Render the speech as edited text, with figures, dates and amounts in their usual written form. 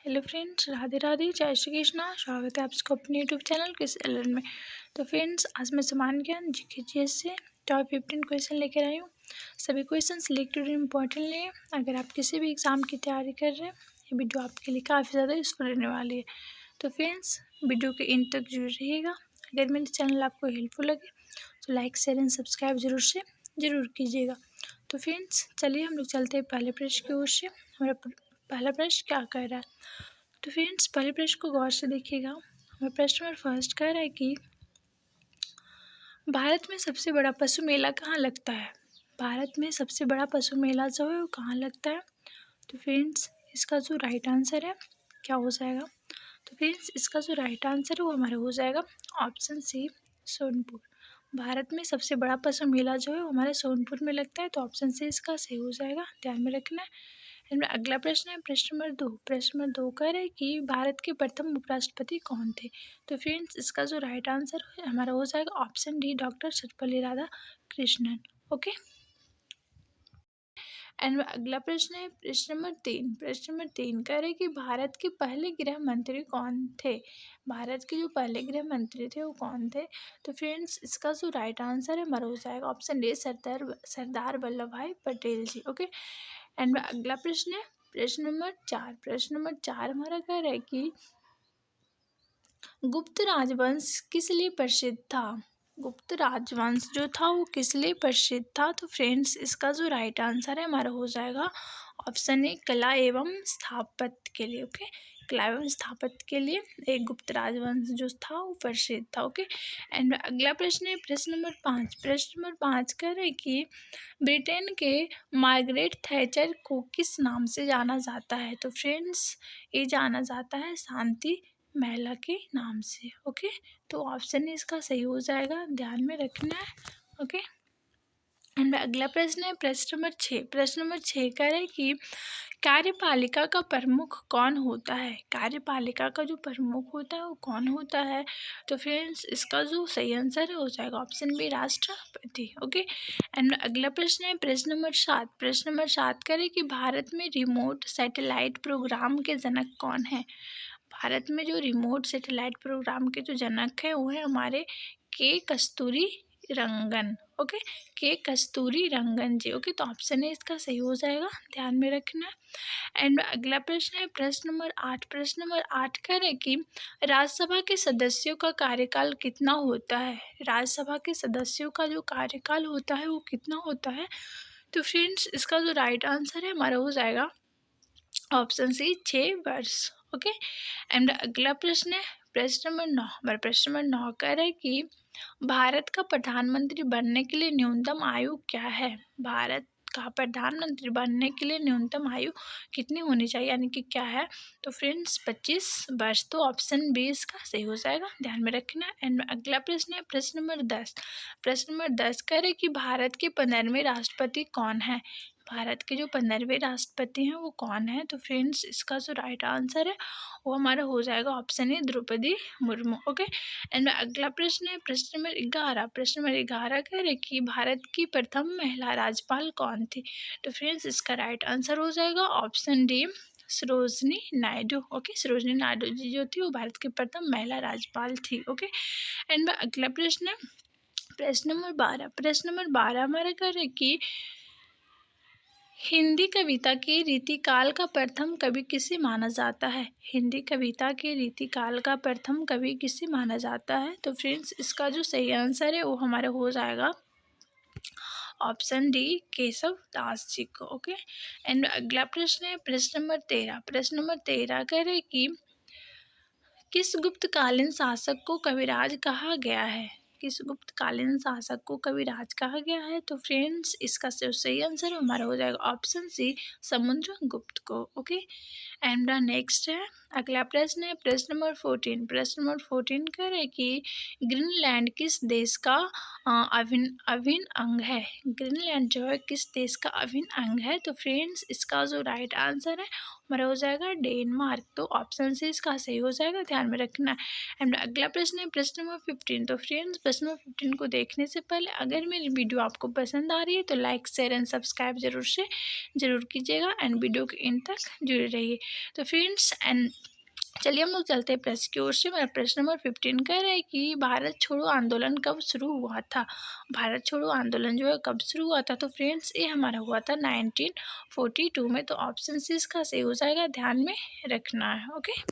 Hello friends, Radhe Radhe, जय श्री कृष्णा। स्वागत है आप सबको अपने यूट्यूब चैनल किस एलन में। तो फ्रेंड्स, आज मैं समान ज्ञान जीके से टॉप 15 क्वेश्चन लेकर आई हूँ। सभी क्वेश्चन सिलेक्टेड इंपॉर्टेंट लिए। अगर आप किसी भी एग्ज़ाम की तैयारी कर रहे हैं, ये वीडियो आपके लिए काफ़ी ज़्यादा यूज़फुल रहने वाली है। तो फ्रेंड्स, वीडियो के इन तक जरूर रहिएगा। अगर मेरे चैनल आपको हेल्पफुल लगे तो लाइक, शेयर एंड सब्सक्राइब ज़रूर कीजिएगा। तो फ्रेंड्स, चलिए हम लोग चलते हैं पहले प्रश्न की ओर से। हमारा पहला प्रश्न क्या कह रहा है, तो फ्रेंड्स पहले प्रश्न को गौर से देखिएगा। हमारा प्रश्न नंबर फर्स्ट कह रहा है कि भारत में सबसे बड़ा पशु मेला कहाँ लगता है। भारत में सबसे बड़ा पशु मेला जो है वो कहाँ लगता है। तो फ्रेंड्स, इसका जो राइट आंसर है क्या हो जाएगा। तो फ्रेंड्स, इसका जो राइट आंसर है वो हमारा हो जाएगा ऑप्शन सी, सोनपुर। भारत में सबसे बड़ा पशु मेला जो है वो हमारे सोनपुर में लगता है। तो ऑप्शन सी इसका सही हो जाएगा, ध्यान में रखना है। इनमें अगला प्रश्न है प्रश्न नंबर 2। प्रश्न नंबर 2 कह रहे हैं कि भारत के प्रथम उपराष्ट्रपति कौन थे। तो फ्रेंड्स, इसका जो राइट आंसर हमारा हो जाएगा option D, doctor Sarvepalli Radhakrishnan. Okay. And अगला प्रश्न है प्रश्न नंबर 3। प्रश्न नंबर 3 कह रहे हैं कि भारत के पहले गृह मंत्री कौन थे। भारत के जो पहले गृह मंत्री थे वो कौन थे। तो फ्रेंड्स, इसका जो राइट आंसर है हमारा हो जाएगा ऑप्शन डी, सरदार वल्लभ भाई पटेल जी। ओके। एंड अगला प्रश्न है प्रश्न नंबर 4। प्रश्न नंबर 4 हमारा कह रहा है कि गुप्त राजवंश किस लिए प्रसिद्ध था। गुप्त राजवंश जो था वो किस लिए प्रसिद्ध था। तो फ्रेंड्स, इसका जो राइट आंसर है हमारा हो जाएगा ऑप्शन ए, कला एवं स्थापत्य के लिए। ओके, कला एवं स्थापत्य के लिए एक गुप्त राजवंश जो था वो प्रसिद्ध था। ओके। एंड अगला प्रश्न है प्रश्न नंबर 5। प्रश्न नंबर 5 कह रहे हैं कि ब्रिटेन के मार्गरेट थैचर को किस नाम से जाना जाता है। तो फ्रेंड्स, ये जाना जाता है शांति महिला के नाम से। ओके, तो ऑप्शन इसका सही हो जाएगा, ध्यान में रखना है। ओके। एंड अगला प्रश्न है प्रश्न नंबर 6। प्रश्न नंबर 6 कह रहे हैं कि कार्यपालिका का प्रमुख कौन होता है। कार्यपालिका का जो प्रमुख होता है वो कौन होता है। तो फ्रेंड्स, इसका जो सही आंसर है हो जाएगा ऑप्शन बी, राष्ट्रपति। ओके। एंड अगला प्रश्न है प्रश्न नंबर 7। प्रश्न नंबर 7 कह रहे हैं कि भारत में रिमोट सैटेलाइट प्रोग्राम के जनक कौन है। भारत में जो रिमोट सैटेलाइट प्रोग्राम के जो जनक हैं वो है हमारे के कस्तूरी रंगन। ओके, के कस्तूरी रंगन जी। ओके, तो ऑप्शन है इसका सही हो जाएगा, ध्यान में रखना है। एंड अगला प्रश्न है प्रश्न नंबर 8। प्रश्न नंबर 8 कह रहे कि राज्यसभा के सदस्यों का कार्यकाल कितना होता है। राज्यसभा के सदस्यों का जो कार्यकाल होता है वो कितना होता है। तो फ्रेंड्स, इसका जो राइट आंसर है हमारा हो जाएगा ऑप्शन सी, 6 वर्ष। ओके। एंड अगला प्रश्न है प्रश्न नंबर 9। हमारा प्रश्न नंबर 9 कह रहा है कि भारत का प्रधानमंत्री बनने के लिए न्यूनतम आयु क्या है। भारत का प्रधानमंत्री बनने के लिए न्यूनतम आयु कितनी होनी चाहिए, यानी कि क्या है। तो फ्रेंड्स, 25 वर्ष। तो ऑप्शन बी इसका सही हो जाएगा, ध्यान में रखना। एंड अगला प्रश्न है प्रश्न नंबर 10। प्रश्न नंबर 10 कह रहे कि भारत के 15वें राष्ट्रपति कौन है। भारत के जो 15वें राष्ट्रपति हैं वो कौन है। तो फ्रेंड्स, इसका जो राइट आंसर है वो हमारा हो जाएगा option A, Draupadi Murmu. Okay. And अगला प्रश्न है प्रश्न नंबर 11। प्रश्न नंबर 11 कह रहे कि भारत की प्रथम महिला राज्यपाल कौन थी। तो फ्रेंड्स, इसका राइट आंसर हो जाएगा option D, Sarojini Naidu. Okay, Sarojini Naidu ji जो थी वो भारत की प्रथम महिला राज्यपाल थी। ओके। एंड अगला प्रश्न है प्रश्न नंबर 12। प्रश्न नंबर 12 हमारा कह रहे कि हिंदी कविता के रीतिकाल का प्रथम कवि किसे माना जाता है। हिंदी कविता के रीतिकाल का प्रथम कवि किसे माना जाता है। तो फ्रेंड्स, इसका जो सही आंसर है वो हमारा हो जाएगा ऑप्शन डी, केशव दास जी को। ओके। एंड अगला प्रश्न है प्रश्न नंबर 13। प्रश्न नंबर 13 कह रहे कि किस गुप्तकालीन शासक को कविराज कहा गया है। किस गुप्तकालीन शासक को कविराज कहा गया है। तो फ्रेंड्स, इसका सही आंसर हमारा हो जाएगा ऑप्शन सी, समुद्रगुप्त को। ओके। एंड द नेक्स्ट है अगला प्रश्न है प्रश्न नंबर 14। प्रश्न नंबर 14 कह रहे कि ग्रीनलैंड किस देश का अभिन्न अंग है। ग्रीनलैंड जो है किस देश का अभिन्न अंग है। तो फ्रेंड्स, इसका जो राइट आंसर है हमारा हो जाएगा डेनमार्क। तो ऑप्शन से इसका सही हो जाएगा, ध्यान में रखना। एंड अगला प्रश्न है प्रश्न नंबर 15। तो फ्रेंड्स, प्रश्न नंबर 15 को देखने से पहले अगर मेरी वीडियो आपको पसंद आ रही है तो लाइक शेयर एंड सब्सक्राइब ज़रूर कीजिएगा एंड वीडियो के एंड तक जुड़े रहिए। तो फ्रेंड्स एंड चलिए हम लोग चलते हैं प्रश्न की ओर से। मेरा प्रश्न नंबर 15 कह रहा है कि भारत छोड़ो आंदोलन कब शुरू हुआ था। भारत छोड़ो आंदोलन जो है कब शुरू हुआ था, तो फ्रेंड्स ये हमारा हुआ था 1942 में। तो ऑप्शन सी इसका सही हो जाएगा, ध्यान में रखना है। ओके।